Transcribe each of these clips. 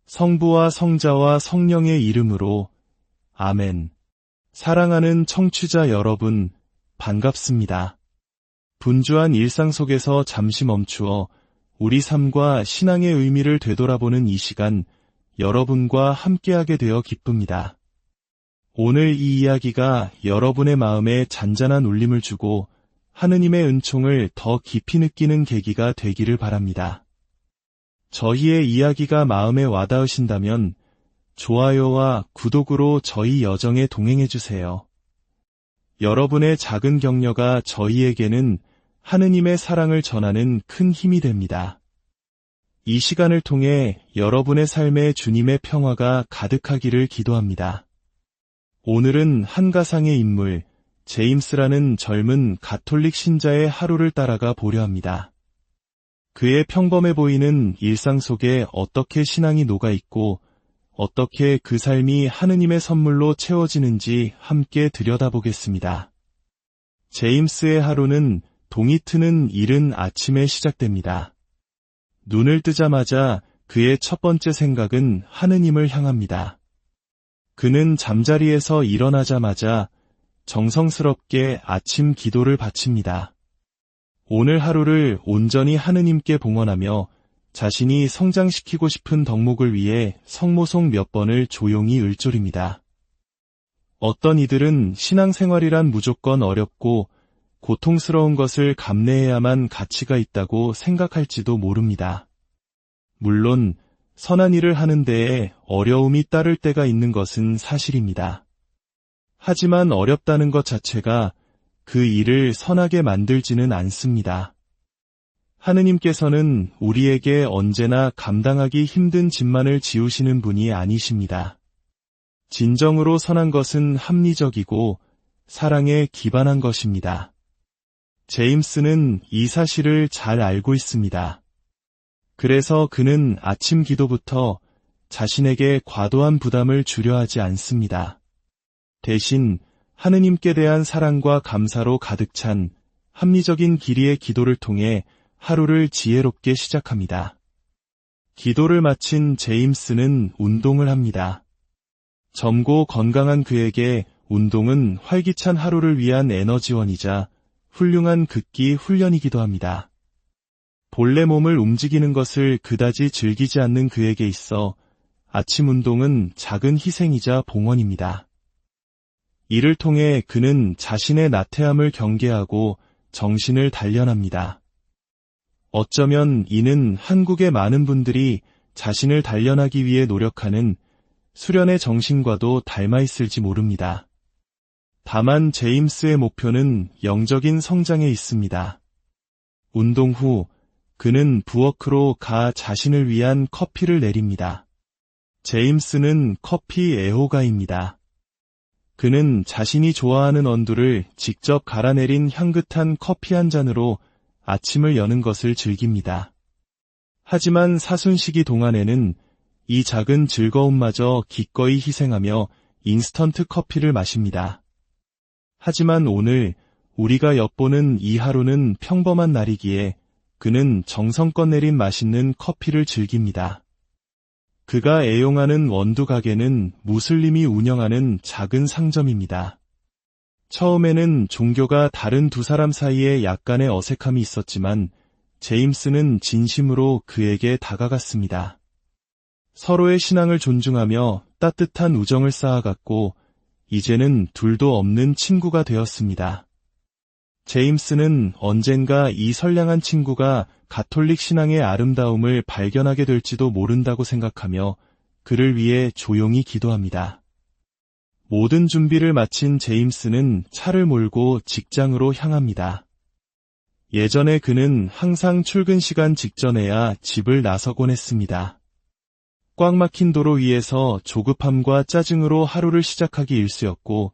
성부와 성자와 성령의 이름으로 아멘. 사랑하는 청취자 여러분, 반갑습니다. 분주한 일상 속에서 잠시 멈추어 우리 삶과 신앙의 의미를 되돌아보는 이 시간, 여러분과 함께하게 되어 기쁩니다. 오늘 이 이야기가 여러분의 마음에 잔잔한 울림을 주고 하느님의 은총을 더 깊이 느끼는 계기가 되기를 바랍니다. 저희의 이야기가 마음에 와닿으신다면 좋아요와 구독으로 저희 여정에 동행해주세요. 여러분의 작은 격려가 저희에게는 하느님의 사랑을 전하는 큰 힘이 됩니다. 이 시간을 통해 여러분의 삶에 주님의 평화가 가득하기를 기도합니다. 오늘은 한 가상의 인물, 제임스라는 젊은 가톨릭 신자의 하루를 따라가 보려 합니다. 그의 평범해 보이는 일상 속에 어떻게 신앙이 녹아있고 어떻게 그 삶이 하느님의 선물로 채워지는지 함께 들여다보겠습니다. 제임스의 하루는 동이 트는 이른 아침에 시작됩니다. 눈을 뜨자마자 그의 첫 번째 생각은 하느님을 향합니다. 그는 잠자리에서 일어나자마자 정성스럽게 아침 기도를 바칩니다. 오늘 하루를 온전히 하느님께 봉헌하며 자신이 성장시키고 싶은 덕목을 위해 성모송 몇 번을 조용히 읊조립니다. 어떤 이들은 신앙생활이란 무조건 어렵고 고통스러운 것을 감내해야만 가치가 있다고 생각할지도 모릅니다. 물론 선한 일을 하는 데에 어려움이 따를 때가 있는 것은 사실입니다. 하지만 어렵다는 것 자체가 그 일을 선하게 만들지는 않습니다. 하느님께서는 우리에게 언제나 감당하기 힘든 짐만을 지우시는 분이 아니십니다. 진정으로 선한 것은 합리적이고 사랑에 기반한 것입니다. 제임스는 이 사실을 잘 알고 있습니다. 그래서 그는 아침 기도부터 자신에게 과도한 부담을 주려 하지 않습니다. 대신 하느님께 대한 사랑과 감사로 가득 찬 합리적인 길이의 기도를 통해 하루를 지혜롭게 시작합니다. 기도를 마친 제임스는 운동을 합니다. 젊고 건강한 그에게 운동은 활기찬 하루를 위한 에너지원이자 훌륭한 극기 훈련이기도 합니다. 본래 몸을 움직이는 것을 그다지 즐기지 않는 그에게 있어 아침 운동은 작은 희생이자 봉헌입니다. 이를 통해 그는 자신의 나태함을 경계하고 정신을 단련합니다. 어쩌면 이는 한국의 많은 분들이 자신을 단련하기 위해 노력하는 수련의 정신과도 닮아 있을지 모릅니다. 다만 제임스의 목표는 영적인 성장에 있습니다. 운동 후 그는 부엌으로 가 자신을 위한 커피를 내립니다. 제임스는 커피 애호가입니다. 그는 자신이 좋아하는 원두를 직접 갈아내린 향긋한 커피 한 잔으로 아침을 여는 것을 즐깁니다. 하지만 사순시기 동안에는 이 작은 즐거움마저 기꺼이 희생하며 인스턴트 커피를 마십니다. 하지만 오늘 우리가 엿보는 이 하루는 평범한 날이기에 그는 정성껏 내린 맛있는 커피를 즐깁니다. 그가 애용하는 원두 가게는 무슬림이 운영하는 작은 상점입니다. 처음에는 종교가 다른 두 사람 사이에 약간의 어색함이 있었지만 제임스는 진심으로 그에게 다가갔습니다. 서로의 신앙을 존중하며 따뜻한 우정을 쌓아갔고 이제는 둘도 없는 친구가 되었습니다. 제임스는 언젠가 이 선량한 친구가 가톨릭 신앙의 아름다움을 발견하게 될지도 모른다고 생각하며 그를 위해 조용히 기도합니다. 모든 준비를 마친 제임스는 차를 몰고 직장으로 향합니다. 예전에 그는 항상 출근 시간 직전에야 집을 나서곤 했습니다. 꽉 막힌 도로 위에서 조급함과 짜증으로 하루를 시작하기 일쑤였고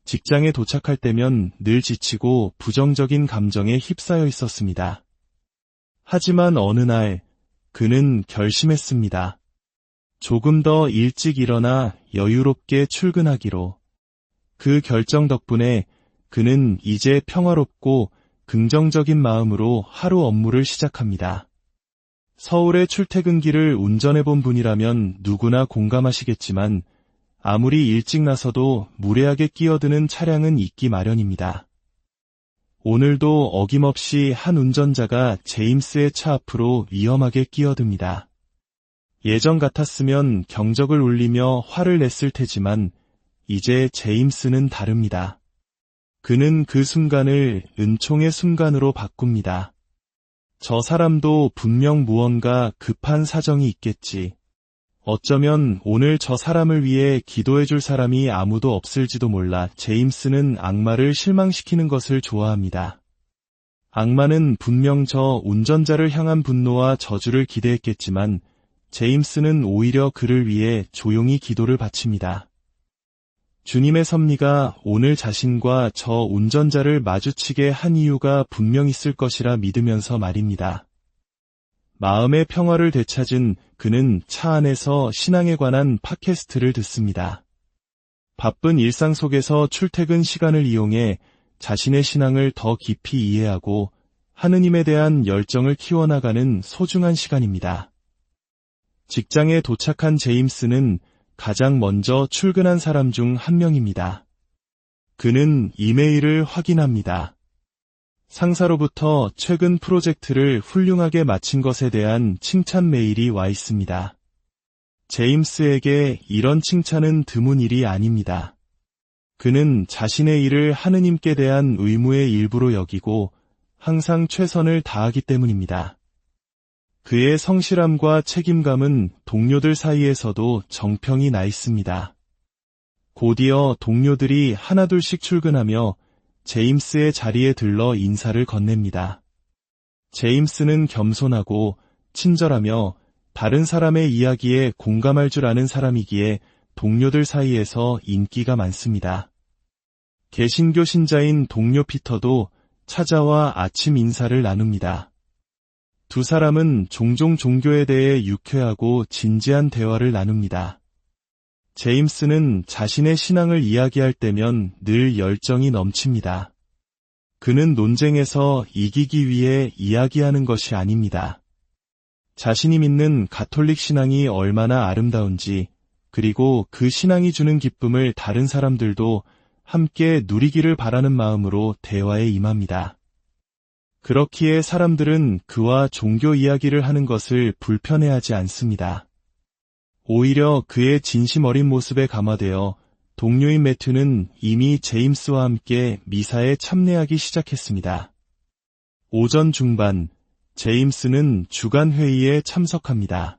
직장에 도착할 때면 늘 지치고 부정적인 감정에 휩싸여 있었습니다. 하지만 어느 날 그는 결심했습니다. 조금 더 일찍 일어나 여유롭게 출근하기로. 그 결정 덕분에 그는 이제 평화롭고 긍정적인 마음으로 하루 업무를 시작합니다. 서울의 출퇴근길을 운전해본 분이라면 누구나 공감하시겠지만 아무리 일찍 나서도 무례하게 끼어드는 차량은 있기 마련입니다. 오늘도 어김없이 한 운전자가 제임스의 차 앞으로 위험하게 끼어듭니다. 예전 같았으면 경적을 울리며 화를 냈을 테지만 이제 제임스는 다릅니다. 그는 그 순간을 은총의 순간으로 바꿉니다. 저 사람도 분명 무언가 급한 사정이 있겠지. 어쩌면 오늘 저 사람을 위해 기도해줄 사람이 아무도 없을지도 몰라. 제임스는 악마를 실망시키는 것을 좋아합니다. 악마는 분명 저 운전자를 향한 분노와 저주를 기대했겠지만 제임스는 오히려 그를 위해 조용히 기도를 바칩니다. 주님의 섭리가 오늘 자신과 저 운전자를 마주치게 한 이유가 분명 있을 것이라 믿으면서 말입니다. 마음의 평화를 되찾은 그는 차 안에서 신앙에 관한 팟캐스트를 듣습니다. 바쁜 일상 속에서 출퇴근 시간을 이용해 자신의 신앙을 더 깊이 이해하고 하느님에 대한 열정을 키워나가는 소중한 시간입니다. 직장에 도착한 제임스는 가장 먼저 출근한 사람 중 한 명입니다. 그는 이메일을 확인합니다. 상사로부터 최근 프로젝트를 훌륭하게 마친 것에 대한 칭찬 메일이 와 있습니다. 제임스에게 이런 칭찬은 드문 일이 아닙니다. 그는 자신의 일을 하느님께 대한 의무의 일부로 여기고 항상 최선을 다하기 때문입니다. 그의 성실함과 책임감은 동료들 사이에서도 정평이 나 있습니다. 곧이어 동료들이 하나둘씩 출근하며 제임스의 자리에 들러 인사를 건넵니다. 제임스는 겸손하고 친절하며 다른 사람의 이야기에 공감할 줄 아는 사람이기에 동료들 사이에서 인기가 많습니다. 개신교 신자인 동료 피터도 찾아와 아침 인사를 나눕니다. 두 사람은 종종 종교에 대해 유쾌하고 진지한 대화를 나눕니다. 제임스는 자신의 신앙을 이야기할 때면 늘 열정이 넘칩니다. 그는 논쟁에서 이기기 위해 이야기하는 것이 아닙니다. 자신이 믿는 가톨릭 신앙이 얼마나 아름다운지, 그리고 그 신앙이 주는 기쁨을 다른 사람들도 함께 누리기를 바라는 마음으로 대화에 임합니다. 그렇기에 사람들은 그와 종교 이야기를 하는 것을 불편해하지 않습니다. 오히려 그의 진심 어린 모습에 감화되어 동료인 매튜는 이미 제임스와 함께 미사에 참여하기 시작했습니다. 오전 중반, 제임스는 주간 회의에 참석합니다.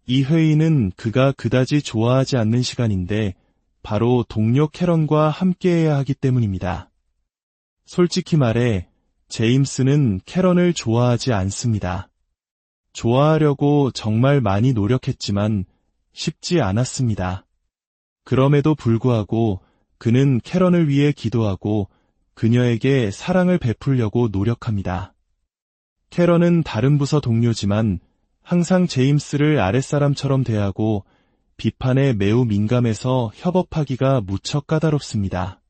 이 회의는 그가 그다지 좋아하지 않는 시간인데 바로 동료 캐런과 함께해야 하기 때문입니다. 솔직히 말해 제임스는 캐런을 좋아하지 않습니다. 좋아하려고 정말 많이 노력했지만 쉽지 않았습니다. 그럼에도 불구하고 그는 캐런을 위해 기도하고 그녀에게 사랑을 베풀려고 노력합니다. 캐런은 다른 부서 동료지만 항상 제임스를 아랫사람처럼 대하고 비판에 매우 민감해서 협업하기가 무척 까다롭습니다.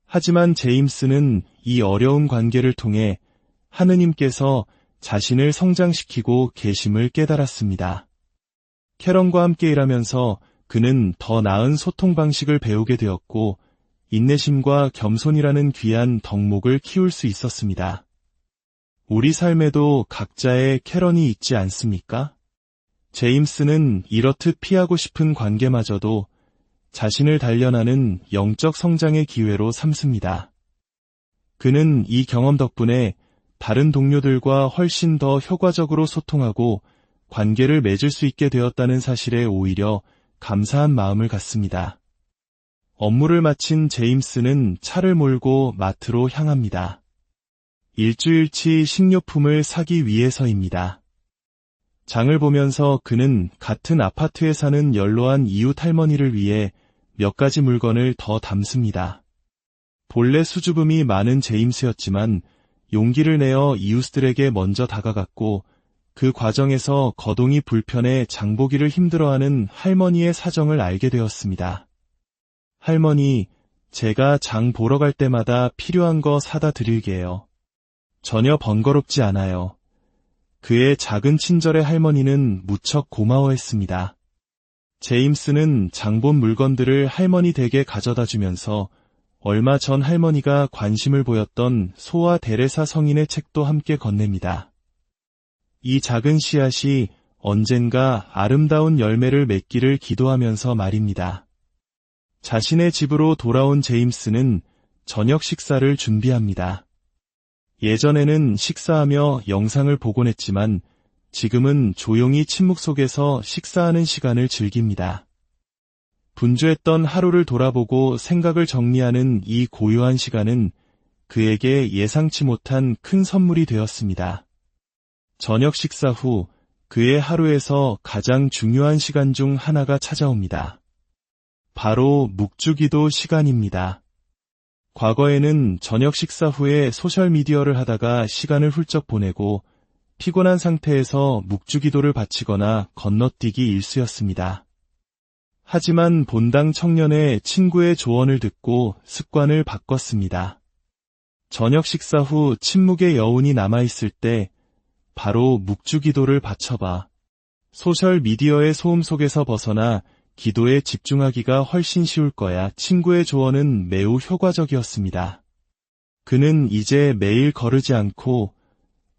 하지만 제임스는 이 어려운 관계를 통해 하느님께서 자신을 성장시키고 계심을 깨달았습니다. 캐런과 함께 일하면서 그는 더 나은 소통 방식을 배우게 되었고 인내심과 겸손이라는 귀한 덕목을 키울 수 있었습니다. 우리 삶에도 각자의 캐런이 있지 않습니까? 제임스는 이렇듯 피하고 싶은 관계마저도 자신을 단련하는 영적 성장의 기회로 삼습니다. 그는 이 경험 덕분에 다른 동료들과 훨씬 더 효과적으로 소통하고 관계를 맺을 수 있게 되었다는 사실에 오히려 감사한 마음을 갖습니다. 업무를 마친 제임스는 차를 몰고 마트로 향합니다. 일주일치 식료품을 사기 위해서입니다. 장을 보면서 그는 같은 아파트에 사는 연로한 이웃 할머니를 위해 몇 가지 물건을 더 담습니다. 본래 수줍음이 많은 제임스였지만 용기를 내어 이웃들에게 먼저 다가갔고 그 과정에서 거동이 불편해 장보기를 힘들어하는 할머니의 사정을 알게 되었습니다. 할머니, 제가 장 보러 갈 때마다 필요한 거 사다 드릴게요. 전혀 번거롭지 않아요. 그의 작은 친절의 할머니는 무척 고마워했습니다. 제임스는 장본 물건들을 할머니 댁에 가져다 주면서 얼마 전 할머니가 관심을 보였던 소아 데레사 성인의 책도 함께 건넵니다. 이 작은 씨앗이 언젠가 아름다운 열매를 맺기를 기도하면서 말입니다. 자신의 집으로 돌아온 제임스는 저녁 식사를 준비합니다. 예전에는 식사하며 영상을 보곤 했지만 지금은 조용히 침묵 속에서 식사하는 시간을 즐깁니다. 분주했던 하루를 돌아보고 생각을 정리하는 이 고요한 시간은 그에게 예상치 못한 큰 선물이 되었습니다. 저녁 식사 후 그의 하루에서 가장 중요한 시간 중 하나가 찾아옵니다. 바로 묵주기도 시간입니다. 과거에는 저녁 식사 후에 소셜미디어를 하다가 시간을 훌쩍 보내고 피곤한 상태에서 묵주기도를 바치거나 건너뛰기 일쑤였습니다. 하지만 본당 청년의 친구의 조언을 듣고 습관을 바꿨습니다. 저녁 식사 후 침묵의 여운이 남아있을 때 바로 묵주기도를 바쳐봐. 소셜미디어의 소음 속에서 벗어나 기도에 집중하기가 훨씬 쉬울 거야. 친구의 조언은 매우 효과적이었습니다. 그는 이제 매일 거르지 않고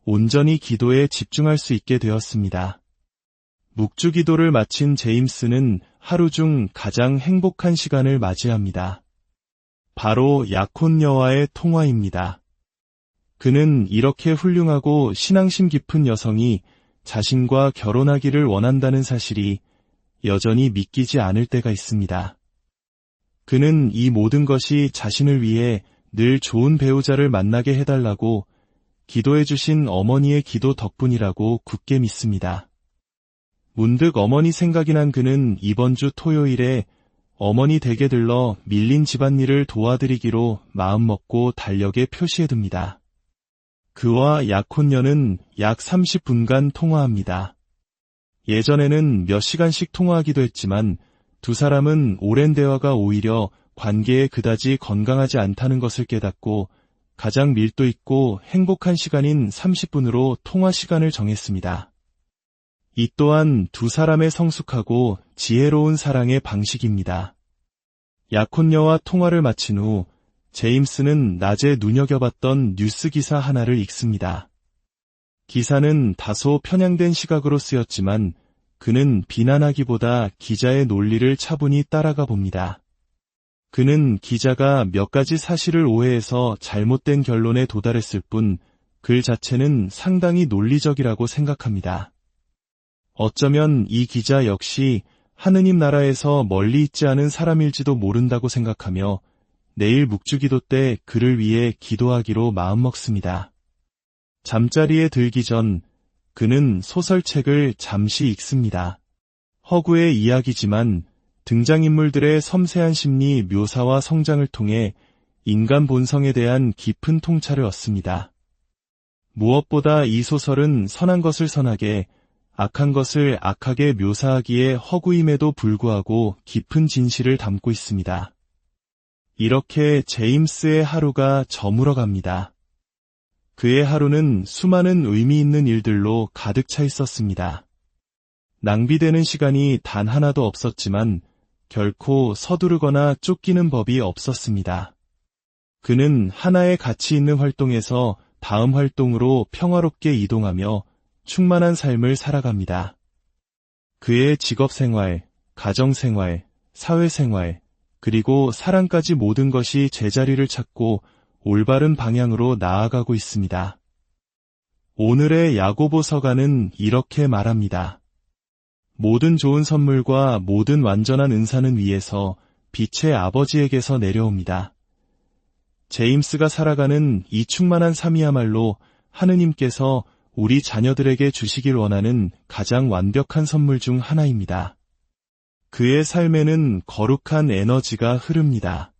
온전히 기도에 집중할 수 있게 되었습니다. 묵주기도를 마친 제임스는 하루 중 가장 행복한 시간을 맞이합니다. 바로 약혼녀와의 통화입니다. 그는 이렇게 훌륭하고 신앙심 깊은 여성이 자신과 결혼하기를 원한다는 사실이 여전히 믿기지 않을 때가 있습니다. 그는 이 모든 것이 자신을 위해 늘 좋은 배우자를 만나게 해달라고 기도해 주신 어머니의 기도 덕분이라고 굳게 믿습니다. 문득 어머니 생각이 난 그는 이번 주 토요일에 어머니 댁에 들러 밀린 집안일을 도와드리기로 마음먹고 달력에 표시해둡니다. 그와 약혼녀는 약 30분간 통화합니다. 예전에는 몇 시간씩 통화하기도 했지만 두 사람은 오랜 대화가 오히려 관계에 그다지 건강하지 않다는 것을 깨닫고 가장 밀도 있고 행복한 시간인 30분으로 통화 시간을 정했습니다. 이 또한 두 사람의 성숙하고 지혜로운 사랑의 방식입니다. 약혼녀와 통화를 마친 후 제임스는 낮에 눈여겨봤던 뉴스 기사 하나를 읽습니다. 기사는 다소 편향된 시각으로 쓰였지만 그는 비난하기보다 기자의 논리를 차분히 따라가 봅니다. 그는 기자가 몇 가지 사실을 오해해서 잘못된 결론에 도달했을 뿐 글 자체는 상당히 논리적이라고 생각합니다. 어쩌면 이 기자 역시 하느님 나라에서 멀리 있지 않은 사람일지도 모른다고 생각하며 내일 묵주기도 때 그를 위해 기도하기로 마음먹습니다. 잠자리에 들기 전 그는 소설책을 잠시 읽습니다. 허구의 이야기지만 등장인물들의 섬세한 심리 묘사와 성장을 통해 인간 본성에 대한 깊은 통찰을 얻습니다. 무엇보다 이 소설은 선한 것을 선하게, 악한 것을 악하게 묘사하기에 허구임에도 불구하고 깊은 진실을 담고 있습니다. 이렇게 제임스의 하루가 저물어갑니다. 그의 하루는 수많은 의미 있는 일들로 가득 차 있었습니다. 낭비되는 시간이 단 하나도 없었지만 결코 서두르거나 쫓기는 법이 없었습니다. 그는 하나의 가치 있는 활동에서 다음 활동으로 평화롭게 이동하며 충만한 삶을 살아갑니다. 그의 직업생활, 가정생활, 사회생활, 그리고 사랑까지 모든 것이 제자리를 찾고 올바른 방향으로 나아가고 있습니다. 오늘의 야고보 서가는 이렇게 말합니다. 모든 좋은 선물과 모든 완전한 은사는 위에서 빛의 아버지에게서 내려옵니다. 제임스가 살아가는 이 충만한 삶이야말로 하느님께서 우리 자녀들에게 주시길 원하는 가장 완벽한 선물 중 하나입니다. 그의 삶에는 거룩한 에너지가 흐릅니다.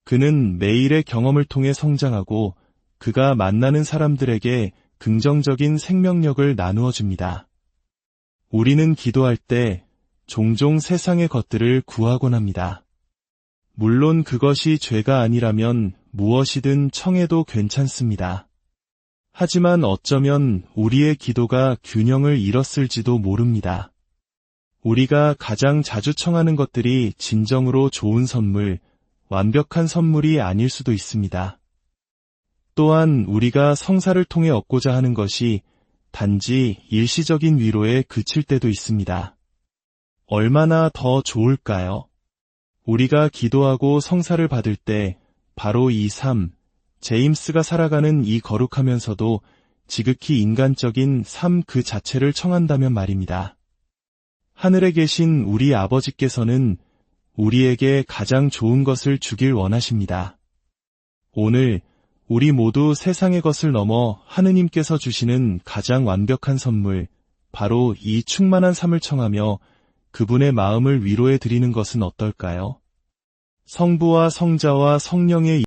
그는 매일의 경험을 통해 성장하고 그가 만나는 사람들에게 긍정적인 생명력을 나누어 줍니다. 우리는 기도할 때 종종 세상의 것들을 구하곤 합니다. 물론 그것이 죄가 아니라면 무엇이든 청해도 괜찮습니다. 하지만 어쩌면 우리의 기도가 균형을 잃었을지도 모릅니다. 우리가 가장 자주 청하는 것들이 진정으로 좋은 선물, 완벽한 선물이 아닐 수도 있습니다. 또한 우리가 성사를 통해 얻고자 하는 것이 단지 일시적인 위로에 그칠 때도 있습니다. 얼마나 더 좋을까요? 우리가 기도하고 성사를 받을 때 바로 이 삶, 제임스가 살아가는 이 거룩하면서도 지극히 인간적인 삶 그 자체를 청한다면 말입니다. 하늘에 계신 우리 아버지께서는 우리에게 가장 좋은 것을 주길 원하십니다. 오늘 우리 모두 세상의 것을 넘어 하느님께서 주시는 가장 완벽한 선물, 바로 이 충만한 삶을 청하며 그분의 마음을 위로해 드리는 것은 어떨까요? 성부와 성자와 성령의